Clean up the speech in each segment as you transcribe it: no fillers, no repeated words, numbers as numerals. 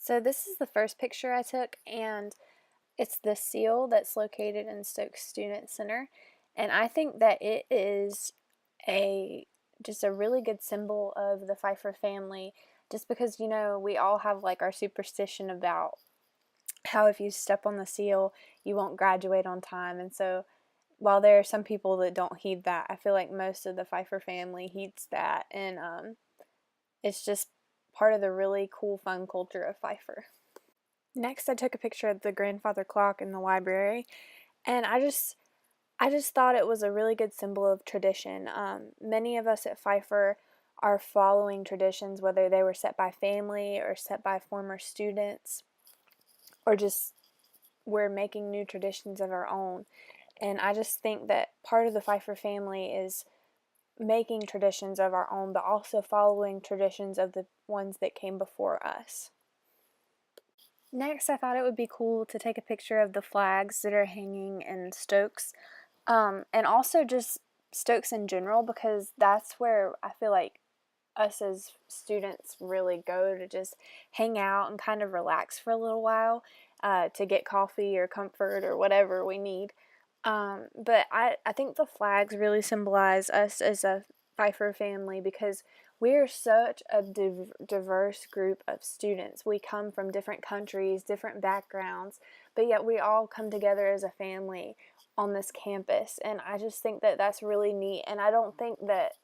So this is the first picture I took, and it's the seal that's located in Stokes Student Center, and I think that it is a just a really good symbol of the Pfeiffer family, just because we all have like our superstition about how if you step on the seal you won't graduate on time. And so while there are some people that don't heed that, I feel like most of the Pfeiffer family heeds that, and it's just part of the really cool fun culture of Pfeiffer. Next, I took a picture of the grandfather clock in the library, and I just thought it was a really good symbol of tradition. Many of us at Pfeiffer are following traditions, whether they were set by family or set by former students, or just we're making new traditions of our own. And I just think that part of the Pfeiffer family is making traditions of our own, but also following traditions of the ones that came before us. Next, I thought it would be cool to take a picture of the flags that are hanging in Stokes, and also just Stokes in general, because that's where I feel like us as students really go to just hang out and kind of relax for a little while, to get coffee or comfort or whatever we need. But I think the flags really symbolize us as a Pfeiffer family, because we're such a diverse group of students. We come from different countries, different backgrounds, but yet we all come together as a family on this campus. And I just think that that's really neat. And I don't think that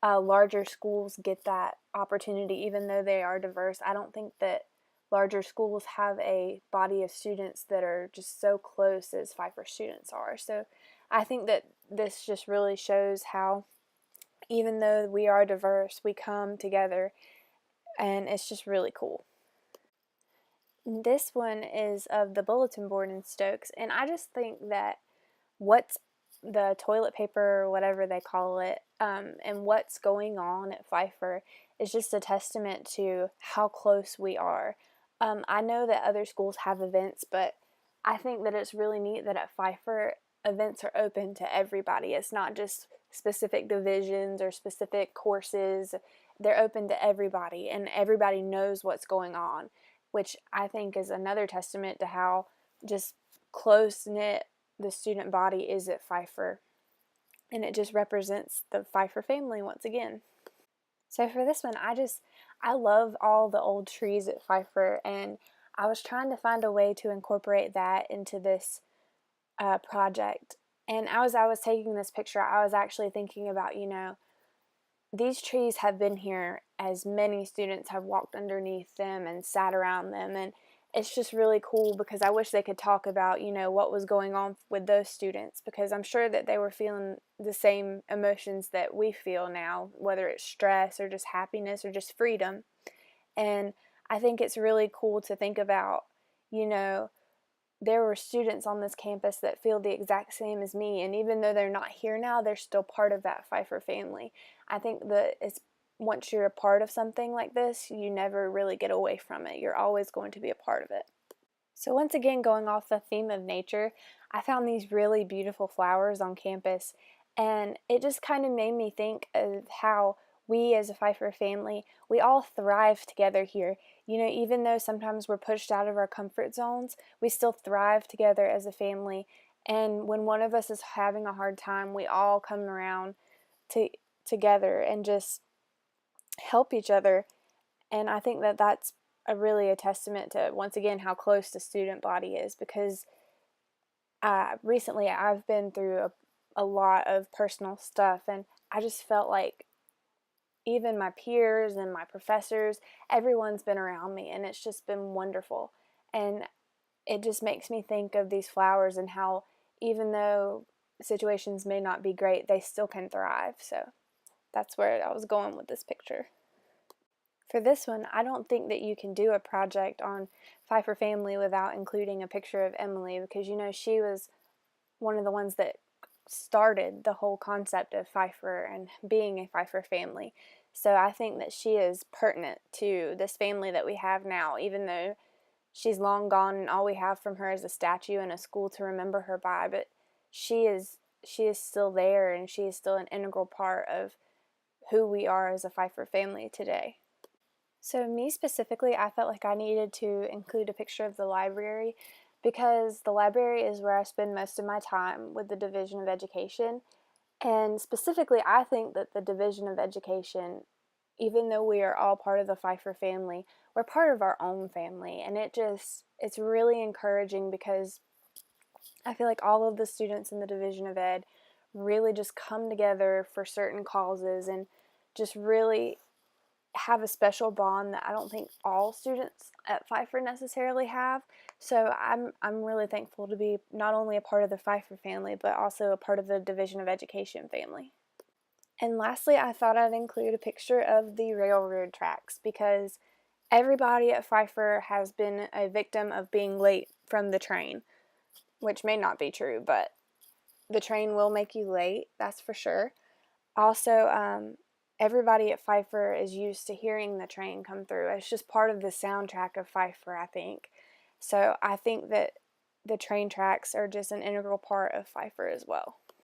larger schools get that opportunity, even though they are diverse. I don't think that larger schools have a body of students that are just so close as Pfeiffer students are. So I think that this just really shows how, even though we are diverse, we come together, and it's just really cool. This one is of the bulletin board in Stokes, and I just think that what's the toilet paper, or whatever they call it, and what's going on at Pfeiffer is just a testament to how close we are. I know that other schools have events, but I think that it's really neat that at Pfeiffer, events are open to everybody. It's not just specific divisions or specific courses. They're open to everybody, and everybody knows what's going on, which I think is another testament to how just close-knit the student body is at Pfeiffer, and it just represents the Pfeiffer family once again. So for this one, I love all the old trees at Pfeiffer, and I was trying to find a way to incorporate that into this project. And as I was taking this picture, I was actually thinking about, these trees have been here as many students have walked underneath them and sat around them, and it's just really cool, because I wish they could talk about, what was going on with those students, because I'm sure that they were feeling the same emotions that we feel now, whether it's stress or just happiness or just freedom. And I think it's really cool to think about, you know, there were students on this campus that feel the exact same as me, and even though they're not here now, they're still part of that Pfeiffer family. I think that it's once you're a part of something like this, you never really get away from it. You're always going to be a part of it. So once again, going off the theme of nature, I found these really beautiful flowers on campus, and it just kind of made me think of how we as a Pfeiffer family, we all thrive together here. Even though sometimes we're pushed out of our comfort zones, we still thrive together as a family. And when one of us is having a hard time, we all come around to together and just help each other. And I think that that's really a testament to, once again, how close the student body is, because recently I've been through a lot of personal stuff, and I just felt like even my peers and my professors, everyone's been around me, and it's just been wonderful. And it just makes me think of these flowers and how, even though situations may not be great, they still can thrive. So that's where I was going with this picture. For this one, I don't think that you can do a project on Pfeiffer family without including a picture of Emily, because she was one of the ones that started the whole concept of Pfeiffer and being a Pfeiffer family. So I think that she is pertinent to this family that we have now, even though she's long gone and all we have from her is a statue and a school to remember her by. But she is still there, and she is still an integral part of who we are as a Pfeiffer family today. So, me specifically, I felt like I needed to include a picture of the library because the library is where I spend most of my time with the Division of Education. And specifically, I think that the Division of Education, even though we are all part of the Pfeiffer family, we're part of our own family. And it's really encouraging because I feel like all of the students in the Division of Ed really just come together for certain causes and just really have a special bond that I don't think all students at Pfeiffer necessarily have. So I'm really thankful to be not only a part of the Pfeiffer family, but also a part of the Division of Education family. And lastly, I thought I'd include a picture of the railroad tracks because everybody at Pfeiffer has been a victim of being late from the train, which may not be true, but the train will make you late, that's for sure. Also, everybody at Pfeiffer is used to hearing the train come through. It's just part of the soundtrack of Pfeiffer, I think. So I think that the train tracks are just an integral part of Pfeiffer as well.